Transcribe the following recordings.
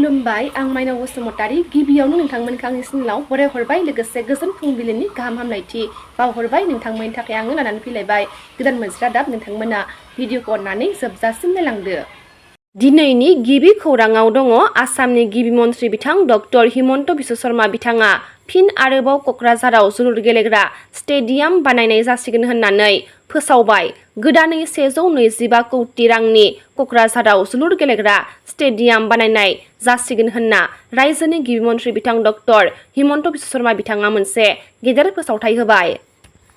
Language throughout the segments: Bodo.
खुलुमबाय आं माइनाव बसुमतारी गिबियावनो नोंथांमोनखौ आंनि चेनेलाव बराय हरबाय लोगोसे गोजोन फुंबिलिनि गाहाम हामलायथि बावहरबाय नोंथांमोननि थाखाय आङो लानानै फैलायबाय गोदान मोनसे रादाब नोंथांमोना भिडिअखौ अननानै जोबजासिम नायलांदो। दिनैनि गिबि खौराङाव दङ आसामनि गिबि मन्थ्रि बिथां डक्टर हिमन्त बिश्व शर्मा बिथाङा फिन आरोबाव क'क्राझाराव जोलुर गेलेग्रा स्टेडियाम बानायनाय जासिगोन होननानै फोसावबाय। गोदानै 125 कौटि रांनि क'क्राझाराव जोलुर गेलेग्रा स्टेडियाम बानायनाय जासिगोन होनना रायजोनि गिबि मन्थ्रि बिथां डक्टर हिमन्त बिश्व शर्मा बिथाङा मोनसे गेदेर फोसावथाय होबाय।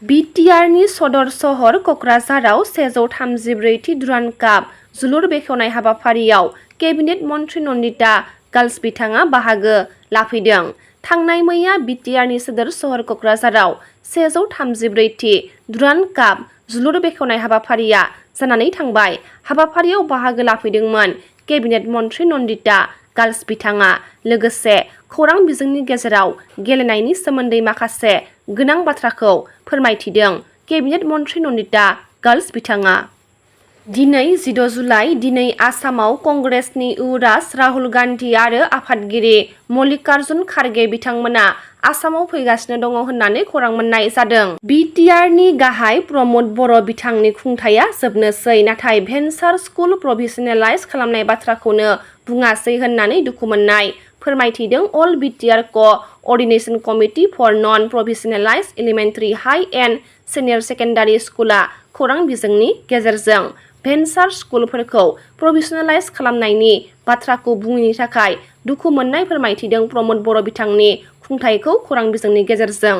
बिटिआरनि सदर सहर क'क्राझाराव 134थि दुरान्ड काप जोलुर बेखेवनाय हाबाफारियाव केबिनेट मन्थ्रि नन्दिता गार्लस बिथाङा बाहागो लाफैदों। थांनाय मैया बिटिआरनि सदर सहर क'क्राझाराव 134थि दुरान्ड काप जोलुर बेखेवनाय हाबाफारिया जानानै थांबाय। हाबाफारियाव बाहागो लाफैदोंमोन केबिनेट मन्थ्रि नन्दिता गार्लस बिथाङा लोगोसे खौरां बिजोंनि गेजेराव गेलेनायनि सोमोन्दै माखासे गोनां बाथ्राखौ फोरमायथिदों केबिनेट मन्थ्रि नन्दिता गार्लस बिथाङा। दिनै 16 जुलाइ दिनै आसामाव कंग्रेसनि युवराज राहुल गान्धी आरो आफादगिरि मल्लिकार्जुन खारगे बिथांमोना आसामाव फैगासिनो दङ होननानै खौरां मोननाय जादों। बिटिआरनि गाहाय प्रमद बर' बिथांनि खुंथाया जोबनोसै नाथाय भेन्सार स्कुल प्रभिजनेलाइज खालामनाय बाथ्राखौनो बुङासै होननानै दुखु मोननाय फोरमायथिदों all BTR coordination committee for non provincialise elementary high and senior secondary स्कुला खौरां बिजोंनि गेजेरजों भेन्सार स्कुलफोरखौ प्रभिजनेलाइज खालामनायनि बाथ्राखौ बुङैनि थाखाय दुखु मोननाय फोरमायथिदों प्रमद बर' बिथांनि खुंथायखौ खौरां बिजोंनि गेजेरजों।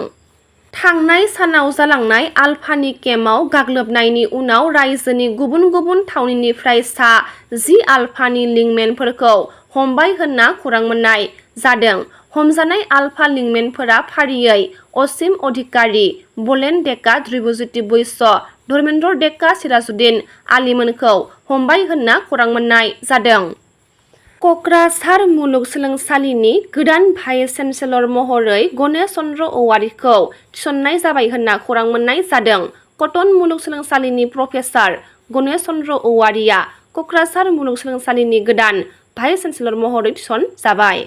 थांनाय सानाव जालांनाय आलफानि केम्पआव गाग्लोबनायनि उनाव रायजोनि गुबुन गुबुन थावनिनिफ्राय सा 10 आलफानि लिंमेनफोरखौ हमबाय होनना खौरां मोननाय जादों। हमजानाय आलफा लिंमेनफोरा फारियै असीम अधिकारी, बलेन डेका, ध्रुबज्योति बैश्य, धर्मेन्द्र डेका, सिराजुद्दिन आलीमोनखौ हमबाय होनना खौरां मोननाय जादों। क'क्राझार मुलुगसोलोंसालिनि गोदान भाइस चेन्सेलर महरै गणेश चन्द्र औवारीखौ थिसननाय जाबाय होनना खौरां मोननाय जादों। कटन मुलुगसोलोंसालिनि प्रफेसार गणेश चन्द्र औवारीया क'क्राझार मुलुगसोलोंसालिनि गोदान भाइस चेन्सेलर महरै थिसन जाबाय।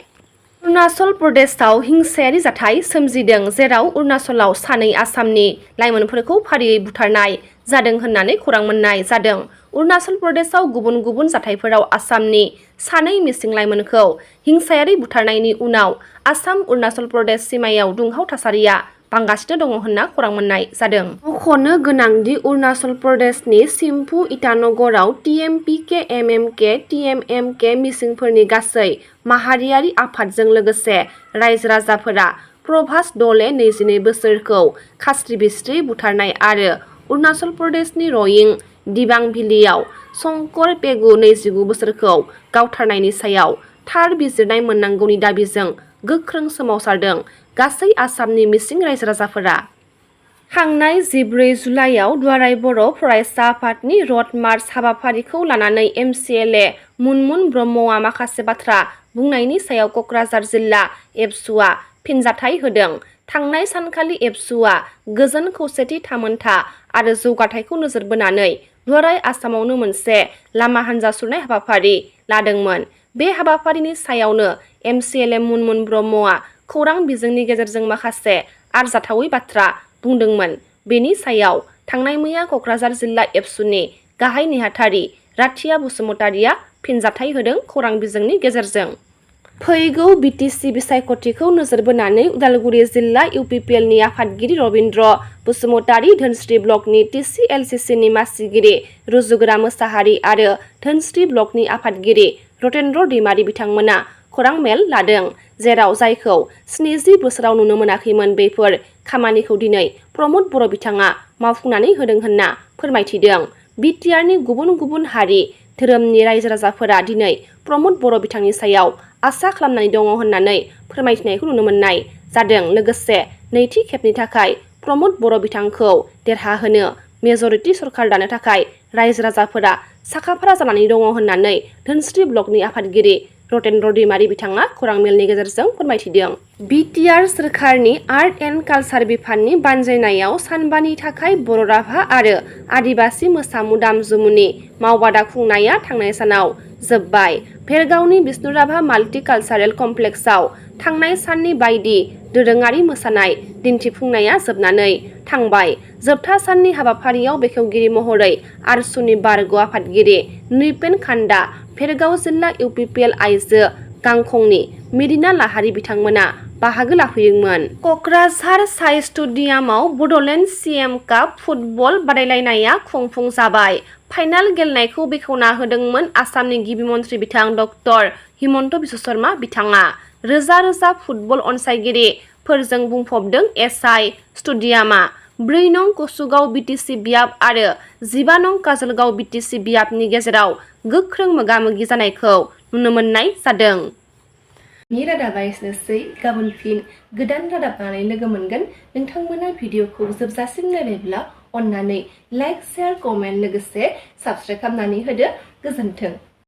अरुणाचल प्रदेशआव हिंसायारि जाथाय सोमजिदों जेराव अरुणाचलाव सानै आसामनि लाइमोनफोरखौ फारियै बुथारनाय जादों होननानै खौरां मोननाय जादों। अरुणाचल प्रदेशआव गुबुन गुबुन जाथायफोराव आसामनि सानै मिसिं लाइमोनखौ हिंसायारि बुथारनायनि उनाव आसाम अरुणाचल प्रदेश सिमायाव दुंहाव थासारिया बांगासिनो दङ होनना खौरां मोननाय जादों। मख'नो गोनांदि अरुणाचल प्रदेशनि चिम्फु इटानगराव टिएमपिके एमएमके टिएमएमके मिसिंफोरनि गासै माहारियारि आफादजों लोगोसे रायजो राजाफोरा प्रभास दले 22 बोसोरखौ खास्रि बिस्रि बुथारनाय आरो अरुणाचल प्रदेशनि रयिं दिबां भेलियाव शंकर पेगु 29 बोसोरखौ गावथारनायनि सायाव थार बिजिरनाय मोननांगौनि दाबिजों गोख्रों सोमावसारदों गासै आसामनि मिसिं रायजो राजाफोरा। थांनाय 14 जुलाइआव दुलाराय बर' फरायसा आफादनि रड मार्च हाबाफारिखौ लानानै एमसिएलए मुनमुन ब्रह्मआ माखासे बाथ्रा बुंनायनि सायाव क'क्राझार जिल्ला एबसुआ फिनजाथाय होदों। थांनाय सानखालि एबसुआ गोजोन खौसेथि थामोनथा आरो जौगाथायखौ नोजोर बोनानै दुलाराय आसामावनो मोनसे लामा हान्जा सुरनाय हाबाफारि लादोंमोन। बे हाबाफारिनि सायावनो एमसिएलए मुनमुन ब्रह्मआ खौरां बिजोंनि गेजेरजों माखासे आरजाथावै बाथ्रा बुंदोंमोन। बेनि सायाव थांनाय मैया क'क्राझार जिल्ला एबसुनि गाहाय नेहाथारि राथिया बसुमतारिया फिनजाथाय होदों खौरां बिजोंनि गेजेरजों। फैगौ बिटिसि बिसायख'थिखौ नोजोर बोनानै उदालगुरि जिल्ला इउपिपिएलनि आफादगिरि रबिन्द्र बसुमतारी, धोनस्रि ब्लकनि टिसिएलसिसिनि मासिगिरि रुजुगोरा मोसाहारि आरो धोनस्रि ब्लकनि आफादगिरि रतेन्द्र दैमारी बिथांमोना खौरां मेल लादों जेराव जायखौ 70 बोसोराव नुनो मोनाखैमोन बेफोर खामानिखौ दिनै प्रमद बर' बिथाङा मावफुंनानै होदों होनना फोरमायथिदों। बिटिआरनि गुबुन गुबुन हारि धोरोमनि रायजो राजाफोरा दिनै प्रमद बर' बिथांनि सायाव आसा खालामनानै दङ होननानै फोरमायथिनायखौ नुनो मोननाय जादों। लोगोसे नैथि खेबनि थाखाय प्रमद बर' बिथांखौ देरहाहोनो मेजरिटि सरखार दानो थाखाय रायजो राजाफोरा साखाफारा जानानै दङ होननानै धोनस्रि ब्लकनि आफादगिरि रतेन्द्र दैमारि बिथाङा खौरां मेलनि गेजेरजों फोरमायथिदों। बिटिआर सोरखारनि आर्ट एन्ड कालचार बिफाननि बानजायनायाव सानबानि थाखाय बर' राभा आरो आदिबासि मोसामु दामजुमुनि मावबादा खुंनाया थांनाय सानाव जोब्बाय। भेरगावनि बिष्णुराभा माल्टि कालचारेल कमप्लेक्सआव थांनाय साननि बायदि दोरोङारि मोसानाय दिन्थिफुंनाया जोबनानै थांबाय। जोबथा साननि हाबाफारियाव बेखेवगिरि महरै आरसुनि बारग' आफादगिरि नृपेन खान्दा, भेरगाव जिल्ला इउपिपिएल आइजो गांखंनि मेरिना लाहारि बिथांमोना बाहागो लाफैदोंमोन। क'क्राझार साइ स्टेडियामाव बड'लेण्ड CM काप फुटबल बादायलायनाया खुंफुं जाबाय। फाइनाल गेलेनायखौ बेखेवना होदोंमोन आसामनि गिबि मन्थ्रि बिथां ड हिमन्त बिश्व शर्मा बिथाङा। रोजा रोजा फुटबल अनसायगिरिफोरजों बुंफबदों SI स्टेडियामा। 4 नं कसुगाव BTC बियाब आरो 15 नं काजलगाव BTC बियाबनि गेजेराव गोख्रों मोगा-मोगि जानायखौ नुनो मोननाय जादों। नि रादाबा एसेनोसै। गाबोन फिन गोदान रादाब लानानै लोगो मोनगोन। नोंथांमोना भिडिअखौ जोबजासिम नायबायब्ला अन्नानै लाइक, शेयार, कमेन्ट लोगोसे साबस्क्राइब खालामनानै होदो। गोजोन्थों।